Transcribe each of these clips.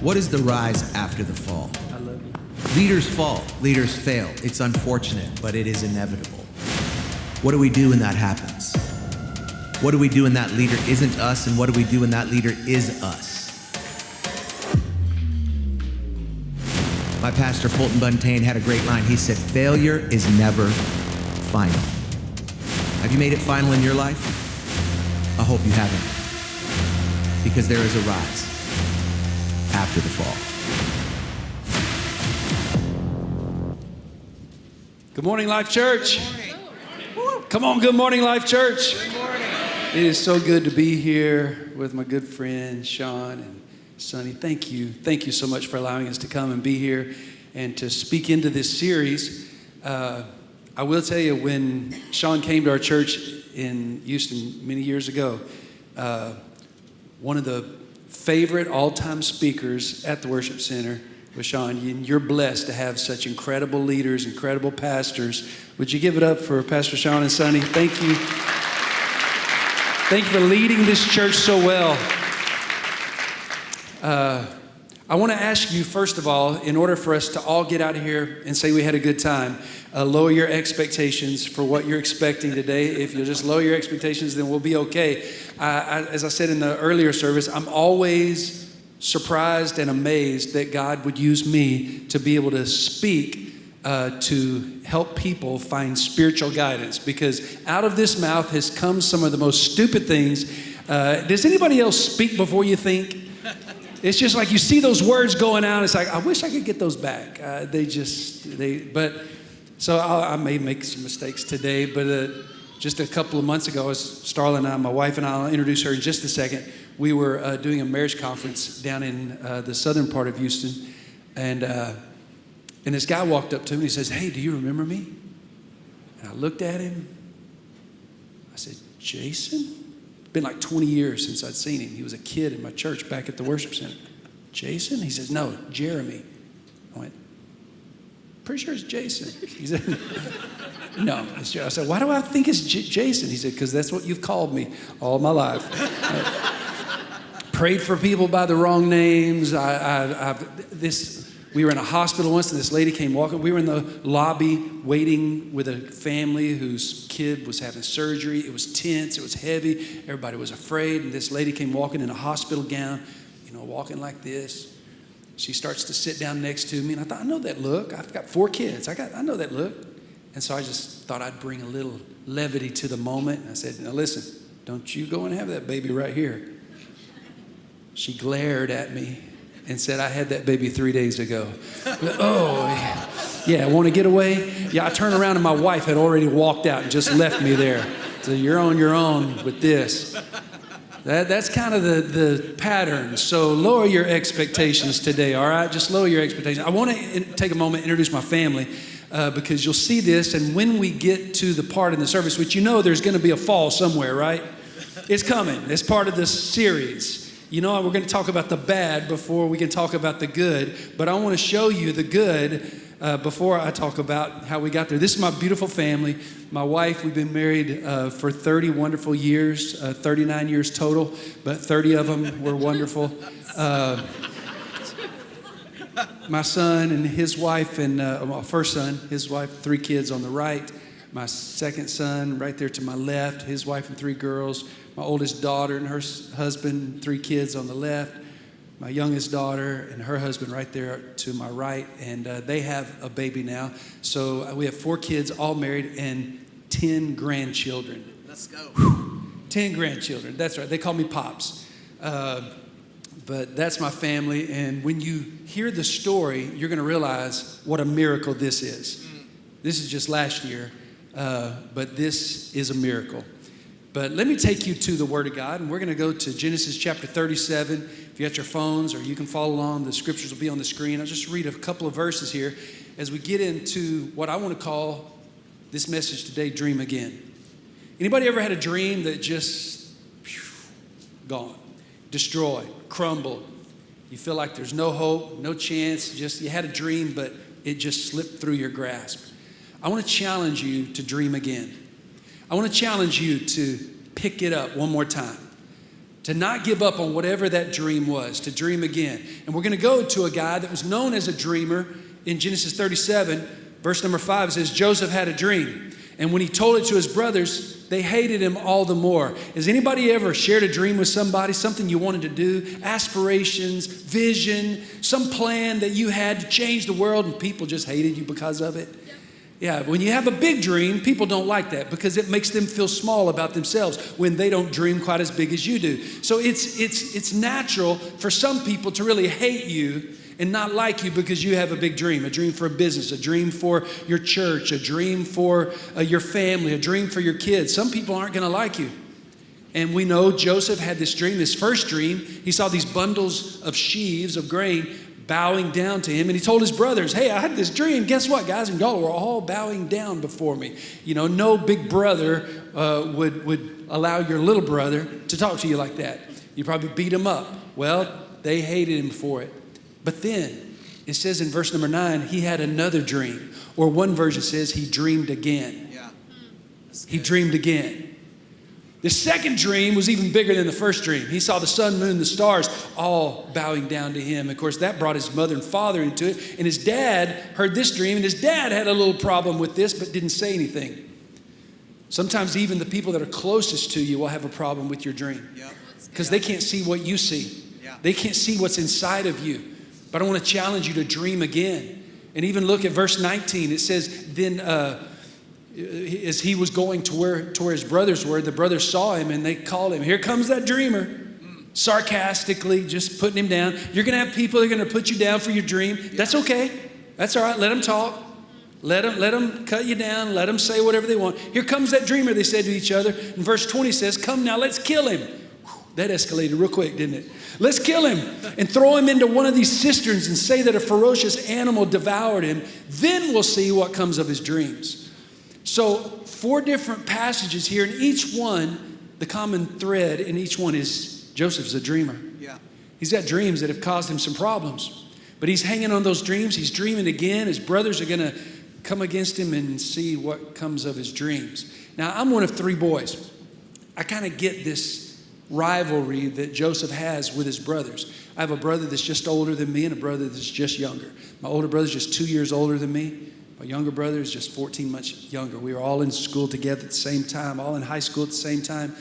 What is the rise after the fall? I love you. Leaders fall, leaders fail. It's unfortunate, but it is inevitable. What do we do when that happens? What do we do when that leader isn't us, and what do we do when that leader is us? My pastor, Fulton Buntain, had a great line. He said, failure is never final. Have you made it final in your life? I hope you haven't. Because there is a rise after the fall. Good morning, Life Church. Come on, good morning, Life Church. Good morning. It is so good to be here with my good friend, Sean and Sonny. Thank you. Thank you so much for allowing us to come and be here and to speak into this series. I will tell you, when Sean came to our church in Houston many years ago, one of the favorite all-time speakers at the worship center was Sean. You're blessed to have such incredible leaders, incredible pastors. Would you give it up for Pastor Sean and Sonny? Thank you. Thank you for leading this church so well. I want to ask you, first of all, in order for us to all get out of here and say we had a good time, lower your expectations for what you're expecting today. If you'll just lower your expectations, then we'll be okay. As I said in the earlier service, I'm always surprised and amazed that God would use me to be able to speak to help people find spiritual guidance, because out of this mouth has come some of the most stupid things. Does anybody else speak before you think? It's just like you see those words going out. It's like, I wish I could get those back. So I may make some mistakes today, but just a couple of months ago, Starla and I, my wife and I'll introduce her in just a second. We were doing a marriage conference down in the southern part of Houston, and this guy walked up to me and he says, "Hey, do you remember me?" And I looked at him. I said, "Jason?" It's been like 20 years since I'd seen him. He was a kid in my church back at the worship center. "Jason?" He says, "No, Jeremy." I went, "Pretty sure it's Jason." He said, "No, it's Jeremy." I said, "Why do I think it's Jason?" He said, "Because that's what you've called me all my life." Prayed for people by the wrong names. We were in a hospital once, and this lady came walking. We were in the lobby waiting with a family whose kid was having surgery. It was tense. It was heavy. Everybody was afraid. And this lady came walking in a hospital gown, walking like this. She starts to sit down next to me, and I thought, I know that look. I've got 4 kids. I know that look. And so I just thought I'd bring a little levity to the moment. And I said, "Now listen, don't you go and have that baby right here." She glared at me and said, "I had that baby 3 days ago." "Oh, yeah, want to get away?" Yeah, I turned around and my wife had already walked out and just left me there. So you're on your own with this. That's kind of the pattern. So lower your expectations today, all right? Just lower your expectations. I want to take a moment and introduce my family because you'll see this. And when we get to the part in the service, which there's going to be a fall somewhere, right? It's coming. It's part of this series. We're going to talk about the bad before we can talk about the good. But I want to show you the good before I talk about how we got there. This is my beautiful family. My wife, we've been married for 30 wonderful years, 39 years total, but 30 of them were wonderful. My son and his wife, and my first son, his wife, 3 kids on the right. My second son right there to my left, his wife and 3 girls. My oldest daughter and her husband, 3 kids on the left. My youngest daughter and her husband right there to my right. And they have a baby now. So we have 4 kids, all married, and 10 grandchildren. Let's go. 10 grandchildren. That's right. They call me Pops. But that's my family. And when you hear the story, you're going to realize what a miracle this is. This is just last year. But this is a miracle. But let me take you to the Word of God, and we're going to go to Genesis chapter 37. If you got your phones, or you can follow along, the scriptures will be on the screen. I'll just read a couple of verses here as we get into what I want to call this message today, Dream Again. Anybody ever had a dream that just gone, destroyed, crumbled? You feel like there's no hope, no chance, just you had a dream, but it just slipped through your grasp. I want to challenge you to dream again. I want to challenge you to pick it up one more time, to not give up on whatever that dream was, to dream again. And we're going to go to a guy that was known as a dreamer in Genesis 37, verse number 5. It says, Joseph had a dream. And when he told it to his brothers, they hated him all the more. Has anybody ever shared a dream with somebody, something you wanted to do, aspirations, vision, some plan that you had to change the world, and people just hated you because of it? Yeah, when you have a big dream, people don't like that because it makes them feel small about themselves when they don't dream quite as big as you do. So it's natural for some people to really hate you and not like you because you have a big dream, a dream for a business, a dream for your church, a dream for your family, a dream for your kids. Some people aren't going to like you. And we know Joseph had this dream, his first dream. He saw these bundles of sheaves of grain bowing down to him. And he told his brothers, hey, I had this dream. Guess what, guys? And y'all were all bowing down before me. You know, no big brother would allow your little brother to talk to you like that. You probably beat him up. Well, they hated him for it. But then it says in verse number 9, he had another dream. Or one version says he dreamed again. Yeah. He dreamed again. The second dream was even bigger than the first dream. He saw the sun, moon, the stars all bowing down to him. Of course, that brought his mother and father into it. And his dad heard this dream, and his dad had a little problem with this, but didn't say anything. Sometimes even the people that are closest to you will have a problem with your dream because they can't see what you see. They can't see what's inside of you. But I want to challenge you to dream again. And even look at verse 19. It says, then as he was going to where his brothers were, the brothers saw him and they called him, here comes that dreamer. Sarcastically, just putting him down. You're going to have people that are going to put you down for your dream. That's okay. That's all right. Let them talk. Let them cut you down. Let them say whatever they want. Here comes that dreamer, they said to each other. And verse 20 says, come now, let's kill him. Whew, that escalated real quick, didn't it? Let's kill him and throw him into one of these cisterns and say that a ferocious animal devoured him. Then we'll see what comes of his dreams. So 4 different passages here, and each one, the common thread in each one is Joseph's a dreamer. Yeah. He's got dreams that have caused him some problems. But he's hanging on those dreams. He's dreaming again. His brothers are going to come against him and see what comes of his dreams. Now, I'm one of 3 boys. I kind of get this rivalry that Joseph has with his brothers. I have a brother that's just older than me and a brother that's just younger. My older brother's just 2 years older than me. My younger brother is just 14 months younger. We were all in school together at the same time, all in high school at the same time.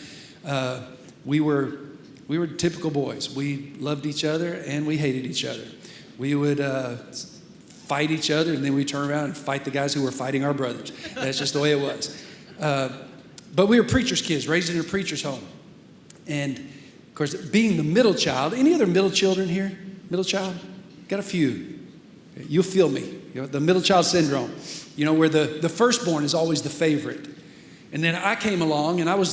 We were typical boys. We loved each other and we hated each other. We would fight each other and then we'd turn around and fight the guys who were fighting our brothers. That's just the way it was. But we were preacher's kids, raised in a preacher's home. And of course, being the middle child, any other middle children here? Middle child? Got a few. You'll feel me. You know, the middle child syndrome, you know, where the firstborn is always the favorite. And then I came along and I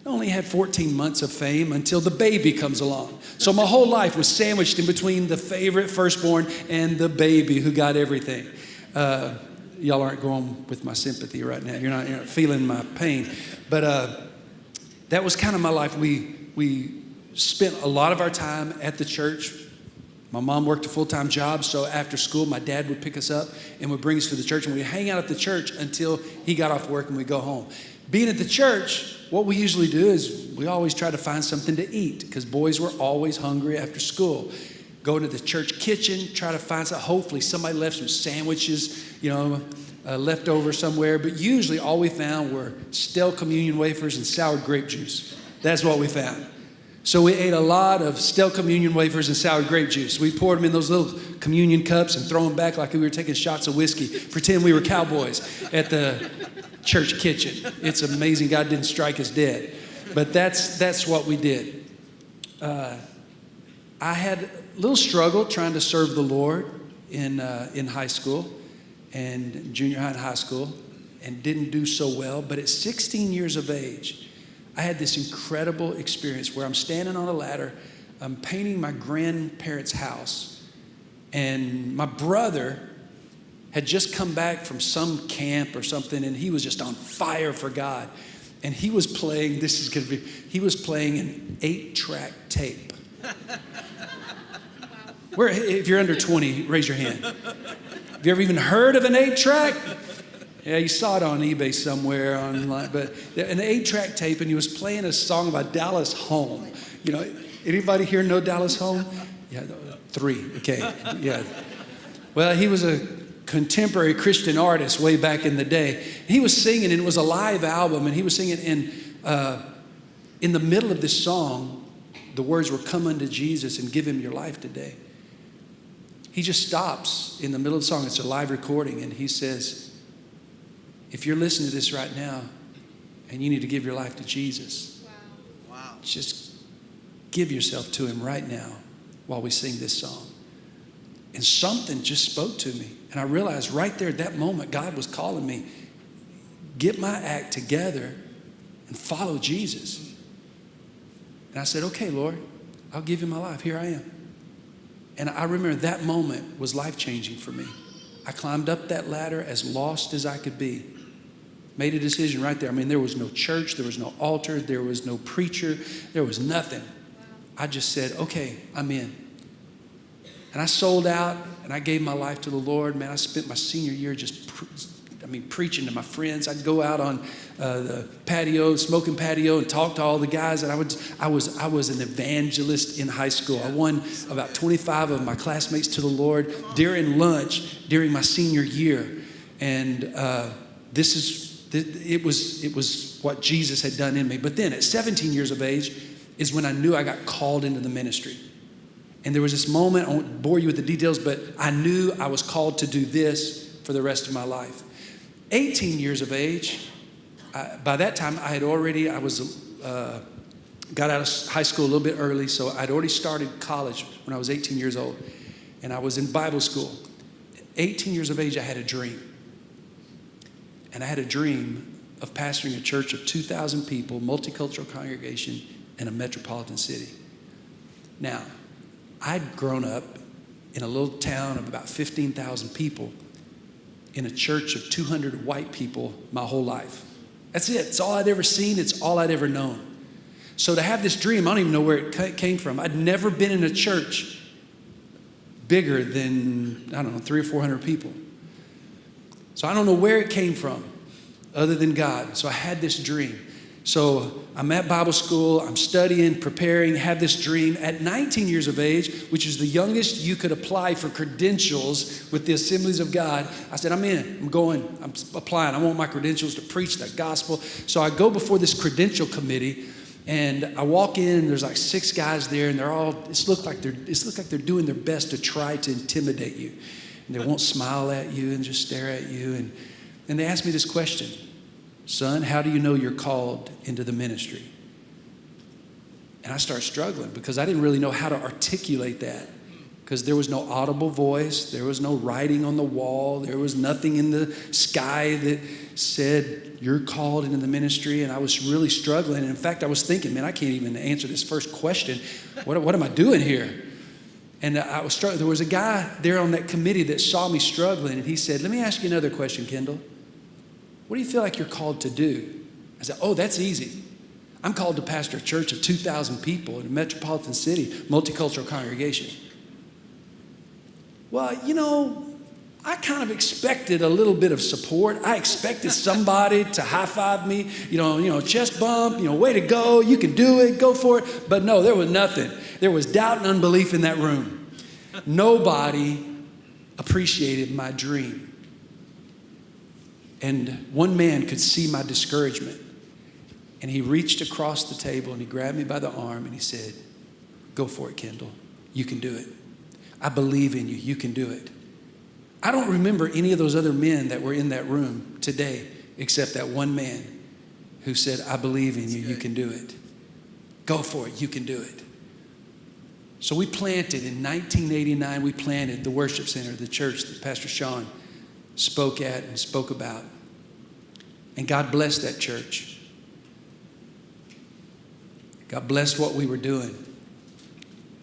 only had 14 months of fame until the baby comes along. So my whole life was sandwiched in between the favorite firstborn and the baby who got everything. Y'all aren't going with my sympathy right now. You're not feeling my pain. But that was kind of my life. We spent a lot of our time at the church. My mom worked a full-time job, so after school, my dad would pick us up and would bring us to the church, and we'd hang out at the church until he got off work and we'd go home. Being at the church, what we usually do is we always try to find something to eat because boys were always hungry after school. Go into the church kitchen, try to find something. Hopefully somebody left some sandwiches, left over somewhere, but usually all we found were stale communion wafers and sour grape juice. That's what we found. So we ate a lot of stale communion wafers and sour grape juice. We poured them in those little communion cups and throw them back like we were taking shots of whiskey. Pretend we were cowboys at the church kitchen. It's amazing God didn't strike us dead. But that's what we did. I had a little struggle trying to serve the Lord in high school and junior high and high school and didn't do so well. But at 16 years of age, I had this incredible experience where I'm standing on a ladder, I'm painting my grandparents' house, and my brother had just come back from some camp or something, and he was just on fire for God. And he was playing, he was playing an 8-track tape. If you're under 20, raise your hand. Have you ever even heard of an 8-track? Yeah, you saw it on eBay somewhere online, but an 8-track tape, and he was playing a song about Dallas Home. You know, anybody here know Dallas Home? Yeah, 3. Okay, yeah. Well, he was a contemporary Christian artist way back in the day. He was singing, and it was a live album, and he was singing, and in the middle of this song, the words were, "Come unto Jesus and give him your life today." He just stops in the middle of the song. It's a live recording, and he says, if you're listening to this right now and you need to give your life to Jesus, wow. Just give yourself to him right now while we sing this song. And something just spoke to me. And I realized right there at that moment, God was calling me, get my act together and follow Jesus. And I said, okay, Lord, I'll give you my life. Here I am. And I remember that moment was life-changing for me. I climbed up that ladder as lost as I could be. Made a decision right there. I mean, there was no church, there was no altar, there was no preacher, there was nothing. I just said, okay, I'm in. And I sold out and I gave my life to the Lord. Man, I spent my senior year just preaching to my friends. I'd go out on the patio, smoking patio, and talk to all the guys. And I was an evangelist in high school. I won about 25 of my classmates to the Lord during lunch during my senior year. And it was what Jesus had done in me. But then at 17 years of age is when I knew I got called into the ministry. And there was this moment, I won't bore you with the details, but I knew I was called to do this for the rest of my life. 18 years of age, by that time I got out of high school a little bit early, so I'd already started college when I was 18 years old. And I was in Bible school. At 18 years of age, I had a dream. And I had a dream of pastoring a church of 2,000 people, multicultural congregation in a metropolitan city. Now, I'd grown up in a little town of about 15,000 people in a church of 200 white people my whole life. That's it. It's all I'd ever seen. It's all I'd ever known. So to have this dream, I don't even know where it came from. I'd never been in a church bigger than, 300 or 400 people. So I don't know where it came from other than God. So I had this dream. So I'm at Bible school, I'm studying, preparing, have this dream. At 19 years of age, which is the youngest you could apply for credentials with the Assemblies of God, I said, I'm in, I'm going, I'm applying. I want my credentials to preach that gospel. So I go before this credential committee, and I walk in, and there's like 6 guys there, and they're all, it looks like they're doing their best to try to intimidate you. And they won't smile at you and just stare at you. And they ask me this question, son, how do you know you're called into the ministry? And I start struggling because I didn't really know how to articulate that, because there was no audible voice, there was no writing on the wall, there was nothing in the sky that said you're called into the ministry. And I was really struggling. And in fact, I was thinking, man, I can't even answer this first question. What am I doing here? And I was struggling. There was a guy there on that committee that saw me struggling, and he said, let me ask you another question, Kendall. What do you feel like you're called to do? I said, oh, that's easy. I'm called to pastor a church of 2,000 people in a metropolitan city, multicultural congregation. Well, I kind of expected a little bit of support. I expected somebody to high-five me, chest bump, way to go, you can do it, go for it. But no, there was nothing. There was doubt and unbelief in that room. Nobody appreciated my dream. And one man could see my discouragement. And he reached across the table and he grabbed me by the arm and he said, go for it, Kendall. You can do it. I believe in you. You can do it. I don't remember any of those other men that were in that room today except that one man who said, I believe in you. You can do it. Go for it. You can do it. So we planted in 1989, we planted the worship center, the church that Pastor Sean spoke at and spoke about. And God blessed that church. God blessed what we were doing.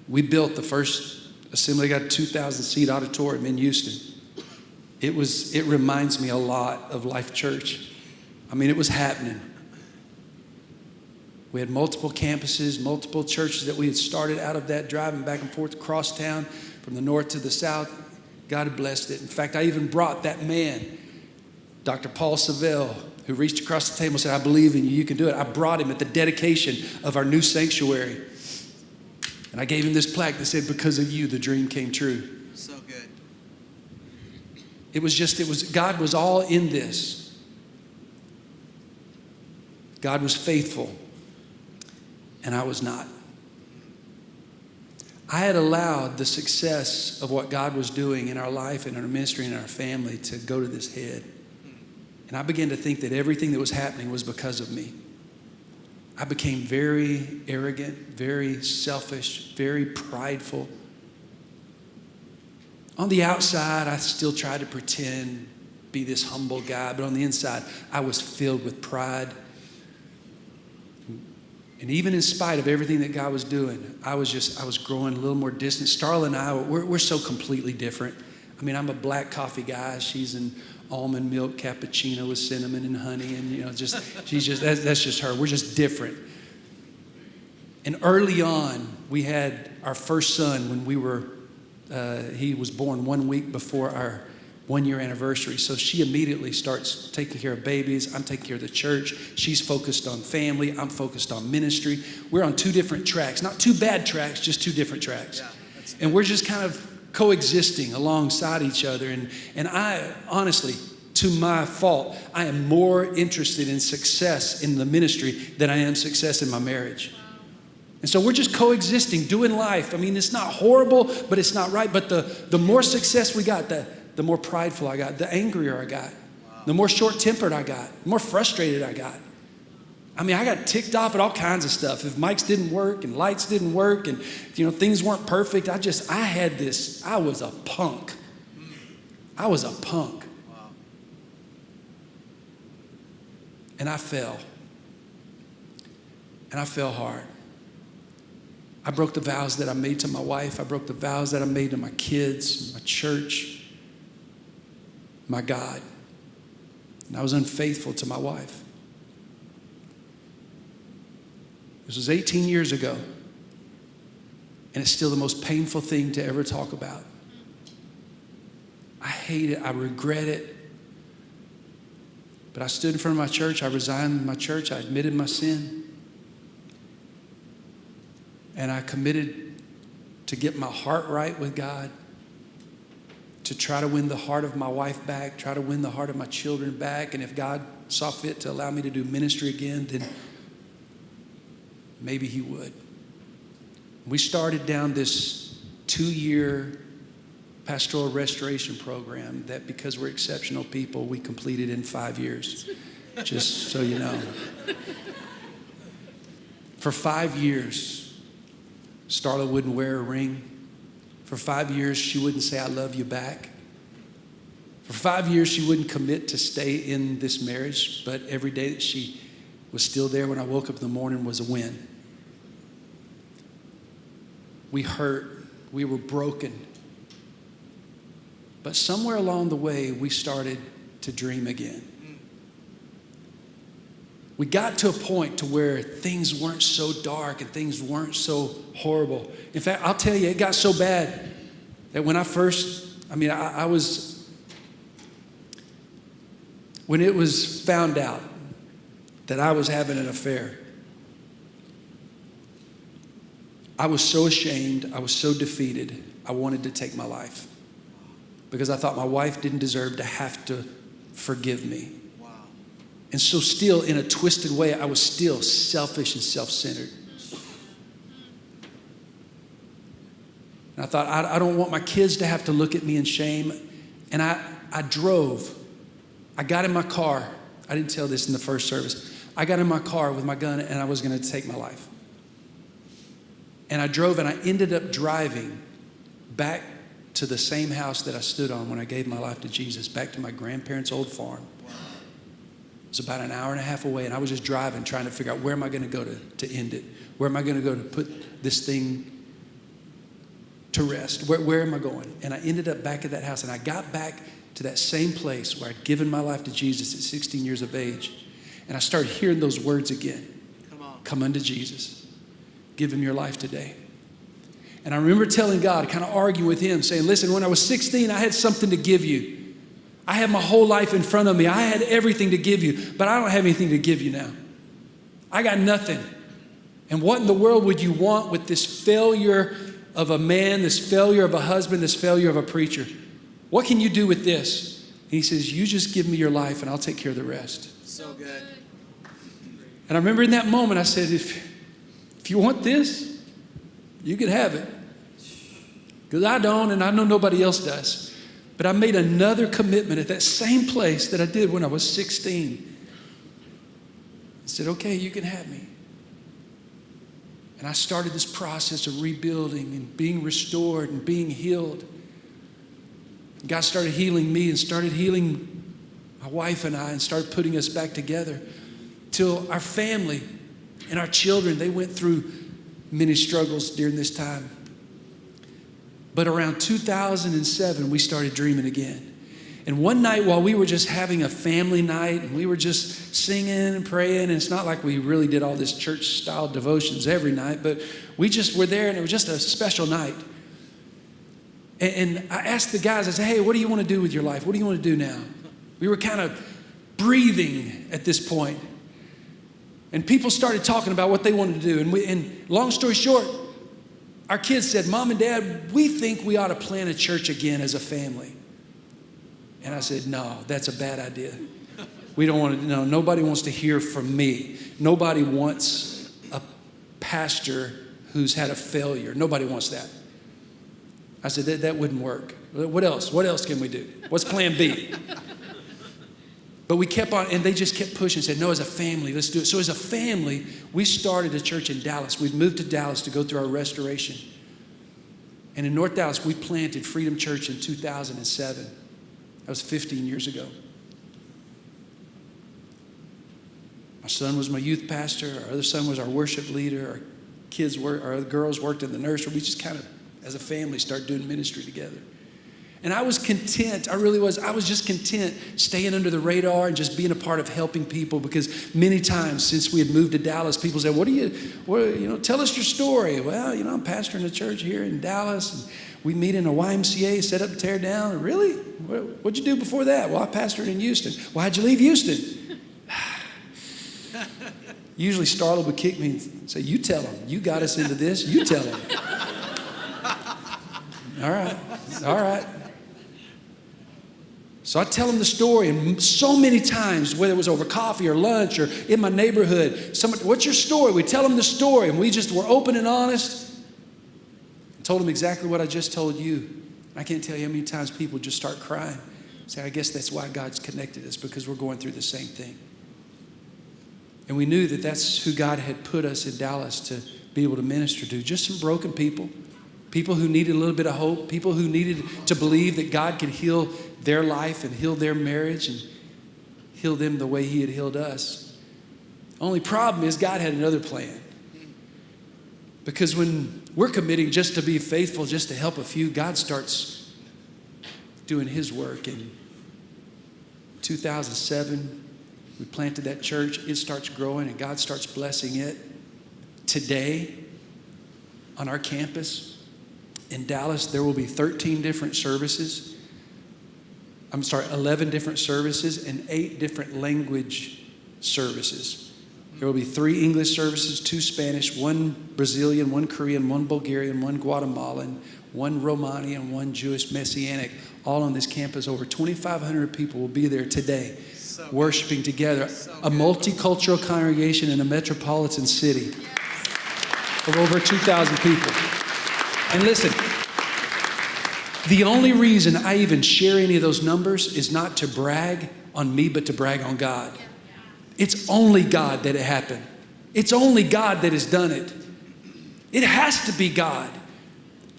We built the first Assembly of God 2,000 seat auditorium in Houston. It reminds me a lot of Life Church. I mean, it was happening. We had multiple campuses, multiple churches that we had started out of that, driving back and forth across town from the north to the south. God had blessed it. In fact, I even brought that man Dr. Paul Savelle, who reached across the table and said, I believe in you, you can do it. I brought him at the dedication of our new sanctuary. And I gave him this plaque that said, because of you, the dream came true. So good. God was all in this. God was faithful, and I was not. I had allowed the success of what God was doing in our life and in our ministry and in our family to go to this head. And I began to think that everything that was happening was because of me. I became very arrogant, very selfish, very prideful. On the outside, I still tried to pretend, be this humble guy, but on the inside, I was filled with pride. And even in spite of everything that God was doing, I was growing a little more distant. Starla and I, we're so completely different. I mean, I'm a black coffee guy. She's an almond milk cappuccino with cinnamon and honey, and that's just her. We're just different. And early on, we had our first son when he was born 1 week before our 1-year anniversary. So she immediately starts taking care of babies. I'm taking care of the church. She's focused on family. I'm focused on ministry. We're on 2 different tracks, not 2 bad tracks, just 2 different tracks. Yeah, and we're just kind of coexisting alongside each other. And I, honestly, to my fault, I am more interested in success in the ministry than I am success in my marriage. And so we're just coexisting, doing life. I mean, it's not horrible, but it's not right. But the more success we got, the more prideful I got, the angrier I got, the more short-tempered I got, the more frustrated I got. I mean, I got ticked off at all kinds of stuff. If mics didn't work and lights didn't work and, things weren't perfect, I was a punk. I was a punk. Wow. And I fell. And I fell hard. I broke the vows that I made to my wife. I broke the vows that I made to my kids, my church, my God. And I was unfaithful to my wife. This was 18 years ago, and it's still the most painful thing to ever talk about. I hate it. I regret it. But I stood in front of my church. I resigned my church. I admitted my sin. And I committed to get my heart right with God, to try to win the heart of my wife back, try to win the heart of my children back. And if God saw fit to allow me to do ministry again, then maybe he would. We started down this 2-year pastoral restoration program that, because we're exceptional people, we completed in 5 years, just so you know. For 5 years, Starla wouldn't wear a ring. For 5 years, she wouldn't say, I love you back. For 5 years, she wouldn't commit to stay in this marriage, but every day that she was still there when I woke up in the morning was a win. We hurt. We were broken. But somewhere along the way, we started to dream again. We got to a point to where things weren't so dark and things weren't so horrible. In fact, I'll tell you, it got so bad that when when it was found out that I was having an affair, I was so ashamed, I was so defeated, I wanted to take my life. Because I thought my wife didn't deserve to have to forgive me. Wow. And so still, in a twisted way, I was still selfish and self-centered. And I thought, I don't want my kids to have to look at me in shame. And I drove. I got in my car. I didn't tell this in the first service. I got in my car with my gun and I was going to take my life. And I drove, and I ended up driving back to the same house that I stood on when I gave my life to Jesus, back to my grandparents' old farm. Wow. It was about an hour and a half away, and I was just driving, trying to figure out where am I going to go to end it? Where am I going to go to put this thing to rest? Where am I going? And I ended up back at that house, and I got back to that same place where I'd given my life to Jesus at 16 years of age. And I started hearing those words again. Come unto Jesus. Give him your life today. And I remember telling God, kind of arguing with him, saying, listen, when I was 16, I had something to give you. I have my whole life in front of me. I had everything to give you, but I don't have anything to give you now. I got nothing. And what in the world would you want with this failure of a man, this failure of a husband, this failure of a preacher? What can you do with this? And he says, you just give me your life and I'll take care of the rest. So good. And I remember in that moment, I said, if you want this, you can have it. Because I don't, and I know nobody else does. But I made another commitment at that same place that I did when I was 16. I said, okay, you can have me. And I started this process of rebuilding and being restored and being healed. God started healing me and started healing my wife and I and started putting us back together. Till our family and our children, they went through many struggles during this time. But around 2007, we started dreaming again. And one night while we were just having a family night and we were just singing and praying, and it's not like we really did all this church-style devotions every night, but we just were there and it was just a special night. And I asked the guys, I said, hey, what do you want to do with your life? What do you want to do now? We were kind of breathing at this point. And people started talking about what they wanted to do. And long story short, our kids said, Mom and Dad, we think we ought to plant a church again as a family. And I said, no, that's a bad idea. We don't want to, no, nobody wants to hear from me. Nobody wants a pastor who's had a failure. Nobody wants that. I said, that wouldn't work. What else? What else can we do? What's plan B? But we kept on, and they just kept pushing and said, no, as a family, let's do it. So as a family, we started a church in Dallas. We moved to Dallas to go through our restoration. And in North Dallas, we planted Freedom Church in 2007. That was 15 years ago. My son was my youth pastor. Our other son was our worship leader. Our other girls worked in the nursery. We just kind of, as a family, started doing ministry together. And I was content. I really was. I was just content staying under the radar and just being a part of helping people, because many times since we had moved to Dallas, people said, tell us your story. Well, I'm pastoring a church here in Dallas. And we meet in a YMCA, set up and tear down. Really? What'd you do before that? Well, I pastored in Houston. Why'd you leave Houston? Usually Starla would kick me and say, you tell them. You got us into this. You tell them. All right. So I tell them the story, and so many times, whether it was over coffee or lunch or in my neighborhood, somebody, what's your story? We tell them the story, and we just were open and honest. I told them exactly what I just told you. I can't tell you how many times people just start crying. Say, I guess that's why God's connected us, because we're going through the same thing. And we knew that that's who God had put us in Dallas to be able to minister to. Just some broken people who needed a little bit of hope, people who needed to believe that God could heal their life and heal their marriage and heal them the way he had healed us. Only problem is God had another plan. Because when we're committing just to be faithful, just to help a few, God starts doing his work. In 2007, we planted that church. It starts growing and God starts blessing it. Today, on our campus in Dallas, there will be 13 different services. 11 different services and 8 different language services. There will be 3 English services, 2 Spanish, 1 Brazilian, 1 Korean, 1 Bulgarian, 1 Guatemalan, 1 Romani, 1 Jewish Messianic, all on this campus. Over 2,500 people will be there today, worshiping together. A multicultural congregation in a metropolitan city of over 2,000 people. And listen, the only reason I even share any of those numbers is not to brag on me, but to brag on God. It's only God that it happened. It's only God that has done it. It has to be God.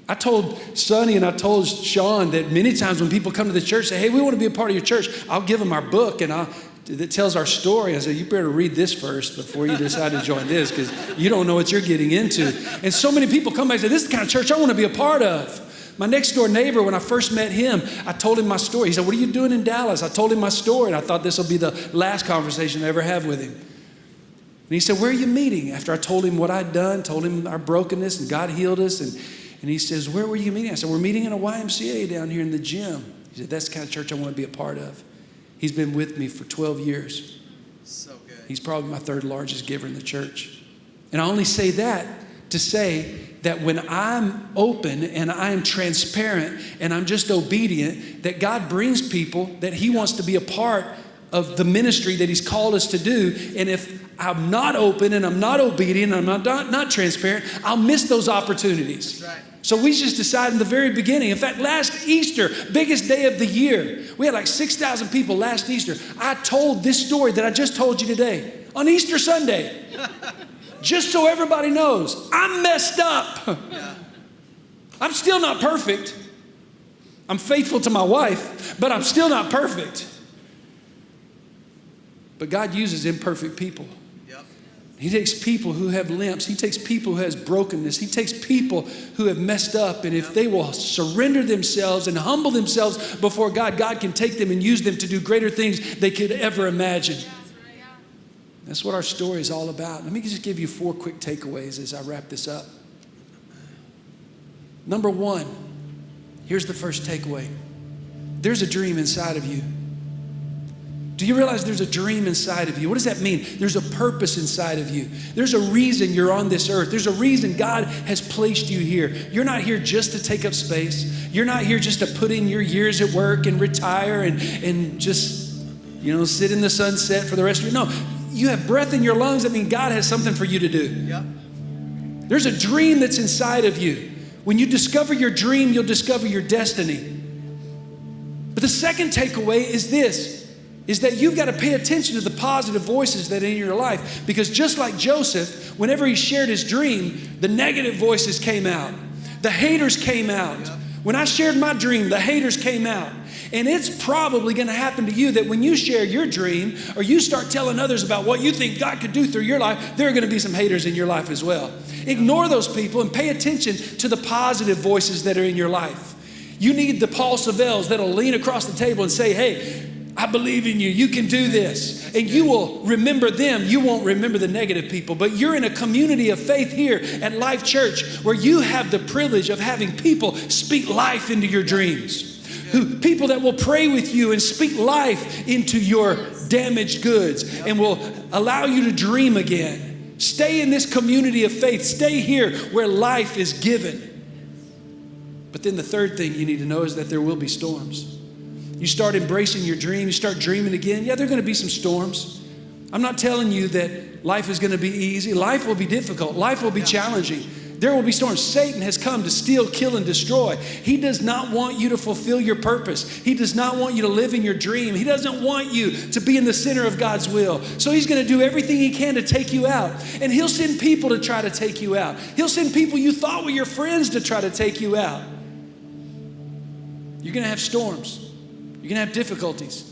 I told Sonny and I told Sean that many times when people come to the church, say, hey, we want to be a part of your church. I'll give them our book and that tells our story. I said, you better read this first before you decide to join this, because you don't know what you're getting into. And so many people come back and say, this is the kind of church I want to be a part of. My next door neighbor, when I first met him, I told him my story. He said, what are you doing in Dallas? I told him my story, and I thought this will be the last conversation I ever have with him. And he said, where are you meeting? After I told him what I'd done, told him our brokenness, and God healed us. And he says, where were you meeting? I said, we're meeting in a YMCA down here in the gym. He said, that's the kind of church I want to be a part of. He's been with me for 12 years. So good. He's probably my third largest giver in the church. And I only say that to say that when I'm open and I am transparent and I'm just obedient, that God brings people that he wants to be a part of the ministry that he's called us to do. And if I'm not open and I'm not obedient and I'm not transparent, I'll miss those opportunities. That's right. So we just decided in the very beginning, in fact, last Easter, biggest day of the year, we had like 6,000 people last Easter. I told this story that I just told you today on Easter Sunday. Just so everybody knows, I'm messed up. Yeah. I'm still not perfect. I'm faithful to my wife, but I'm still not perfect. But God uses imperfect people. Yep. He takes people who have limps. He takes people who has brokenness. He takes people who have messed up. And if they will surrender themselves and humble themselves before God, God can take them and use them to do greater things they could ever imagine. That's what our story is all about. Let me just give you 4 quick takeaways as I wrap this up. Number 1, here's the first takeaway. There's a dream inside of you. Do you realize there's a dream inside of you? What does that mean? There's a purpose inside of you. There's a reason you're on this earth. There's a reason God has placed you here. You're not here just to take up space. You're not here just to put in your years at work and retire and just, sit in the sunset for the rest of your. No, you have breath in your lungs. That means God has something for you to do. Yep. There's a dream that's inside of you. When you discover your dream, you'll discover your destiny. But the second takeaway is this, is that you've got to pay attention to the positive voices that are in your life. Because just like Joseph, whenever he shared his dream, the negative voices came out. The haters came out. Yep. When I shared my dream, the haters came out. And it's probably going to happen to you that when you share your dream or you start telling others about what you think God could do through your life, there are going to be some haters in your life as well. Ignore those people and pay attention to the positive voices that are in your life. You need the Paul Savels that'll lean across the table and say, hey, I believe in you. You can do this. And you will remember them. You won't remember the negative people. But you're in a community of faith here at Life Church where you have the privilege of having people speak life into your dreams. People that will pray with you and speak life into your damaged goods and will allow you to dream again. Stay in this community of faith. Stay here where life is given. But then the third thing you need to know is that there will be storms. You start embracing your dream, you start dreaming again. Yeah, there are going to be some storms. I'm not telling you that life is going to be easy. Life will be difficult. Life will be challenging. There will be storms. Satan has come to steal, kill, and destroy. He does not want you to fulfill your purpose. He does not want you to live in your dream. He doesn't want you to be in the center of God's will. So he's going to do everything he can to take you out. And he'll send people to try to take you out. He'll send people you thought were your friends to try to take you out. You're going to have storms. You're going to have difficulties.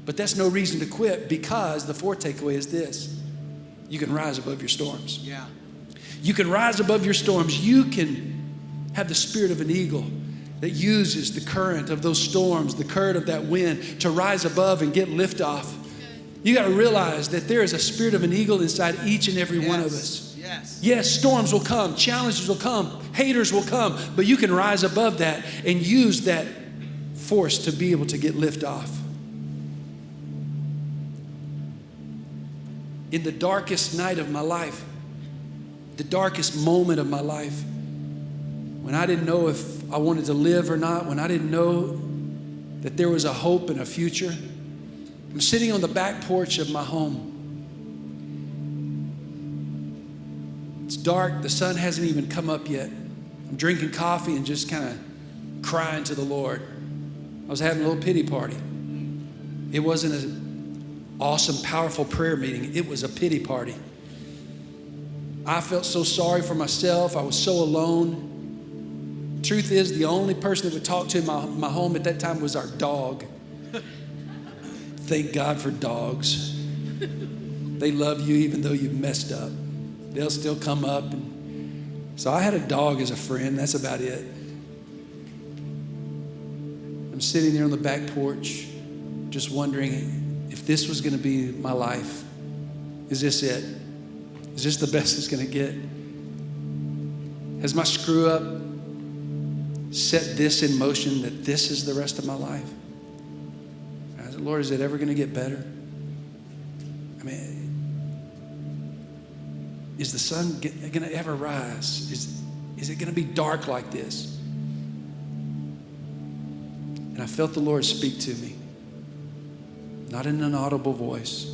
But that's no reason to quit, because the fourth takeaway is this. You can rise above your storms. Yeah. You can rise above your storms. You can have the spirit of an eagle that uses the current of those storms, the current of that wind to rise above and get liftoff. You got to realize that there is a spirit of an eagle inside each and every one of us. Yes. Yes, storms will come, challenges will come, haters will come, but you can rise above that and use that force to be able to get liftoff. In the darkest night of my life, the darkest moment of my life, when I didn't know if I wanted to live or not, when I didn't know that there was a hope and a future, I'm sitting on the back porch of my home. It's dark, the sun hasn't even come up yet. I'm drinking coffee and just kind of crying to the Lord. I was having a little pity party. It wasn't an awesome, powerful prayer meeting. It was a pity party. I felt so sorry for myself. I was so alone. Truth is, the only person that would talk to in my home at that time was our dog. Thank God for dogs. They love you even though you've messed up. They'll still come up. So I had a dog as a friend. That's about it. I'm sitting there on the back porch just wondering if this was going to be my life. Is this it? Is this the best it's going to get? Has my screw up set this in motion that this is the rest of my life? Lord, is it ever going to get better? I mean, is the sun going to ever rise? Is it going to be dark like this? And I felt the Lord speak to me, not in an audible voice,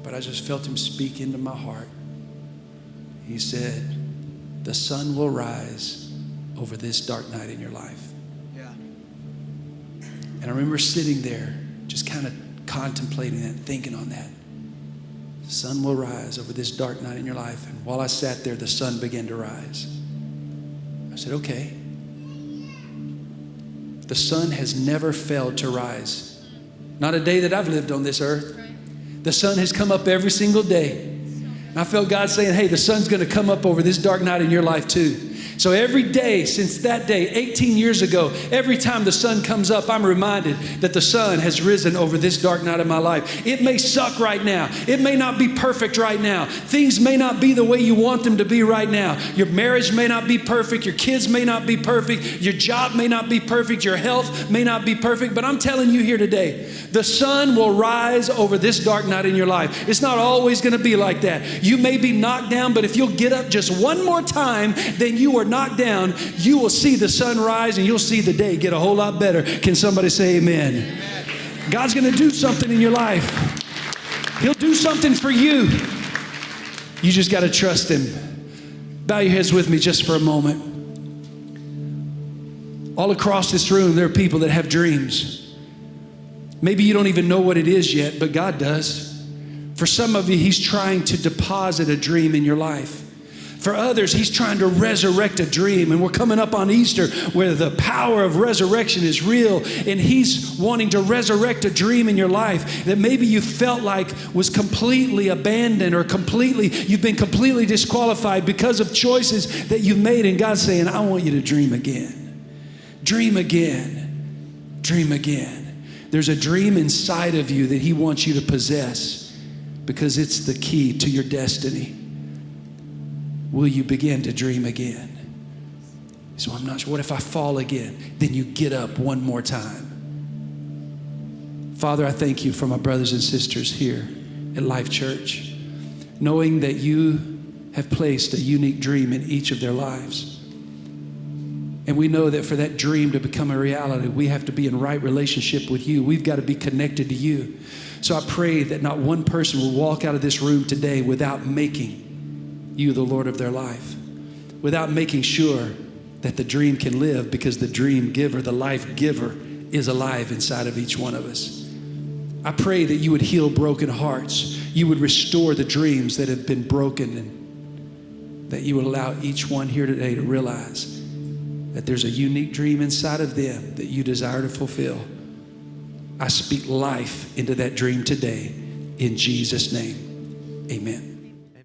but I just felt him speak into my heart. He said, the sun will rise over this dark night in your life. Yeah. And I remember sitting there, just kind of contemplating that, thinking on that. The sun will rise over this dark night in your life. And while I sat there, the sun began to rise. I said, okay. The sun has never failed to rise. Not a day that I've lived on this earth. The sun has come up every single day. And I felt God saying, hey, the sun's going to come up over this dark night in your life too. So every day since that day, 18 years ago, every time the sun comes up, I'm reminded that the sun has risen over this dark night of my life. It may suck right now. It may not be perfect right now. Things may not be the way you want them to be right now. Your marriage may not be perfect. Your kids may not be perfect. Your job may not be perfect. Your health may not be perfect. But I'm telling you here today, the sun will rise over this dark night in your life. It's not always going to be like that. You may be knocked down, but if you'll get up just one more time, then you are knocked down, you will see the sun rise and you'll see the day get a whole lot better. Can somebody say amen? Amen. God's going to do something in your life. He'll do something for you. You just got to trust him. Bow your heads with me just for a moment. All across this room, there are people that have dreams. Maybe you don't even know what it is yet, but God does. For some of you, he's trying to deposit a dream in your life. For others, he's trying to resurrect a dream. And we're coming up on Easter where the power of resurrection is real. And he's wanting to resurrect a dream in your life that maybe you felt like was completely abandoned or you've been completely disqualified because of choices that you've made. And God's saying, I want you to dream again. Dream again. Dream again. There's a dream inside of you that he wants you to possess because it's the key to your destiny. Will you begin to dream again? So I'm not sure. What if I fall again? Then you get up one more time. Father, I thank you for my brothers and sisters here at Life Church, knowing that you have placed a unique dream in each of their lives. And we know that for that dream to become a reality, we have to be in right relationship with you. We've got to be connected to you. So I pray that not one person will walk out of this room today without making you the Lord of their life, without making sure that the dream can live, because the dream giver, the life giver, is alive inside of each one of us. I pray that you would heal broken hearts. You would restore the dreams that have been broken, and that you would allow each one here today to realize that there's a unique dream inside of them that you desire to fulfill. I speak life into that dream today in Jesus' name. Amen.